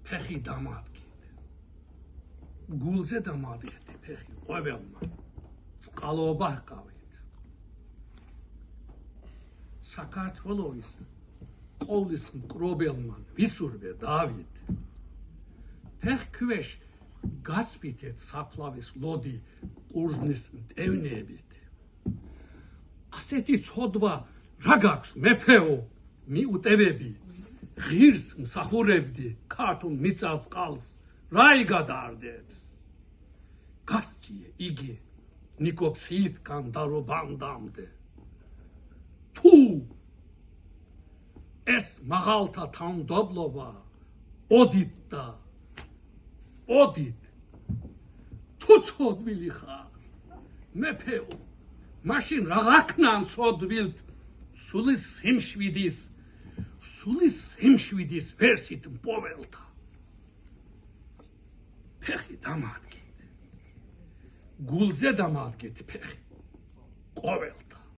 ფეხი დამადგეთ. გულზე დამადგეთ ფეხი ყოველმა. წყალობა ჰყავით. საქართველოს ყოვლის მკრობელმა ვისურვე დავით. ფეხქვეშ გასვით საფლავის ლოდი ყურძნის მტევნებით. ასეთი ცოდვა რა გაქვს მეფეო მიუტევები. ღირს მსახურებდი ქართულ მიწას წყალს რა იგადარდებს. გასწიე იგი ნიკოფსიითგან დარობანდამდე. თუ ეს მაღალთა თანმდაბლობა ოდით და ოდით თუ ცოდვილი ხარ მეფეო მაშინ რაღაცნან ცოდვილთ სულის სიმშვიდის ვერსით მპოველთა. ფეხი დამადგეთ. გულზე დამადგეთ ფეხი ყოველთა.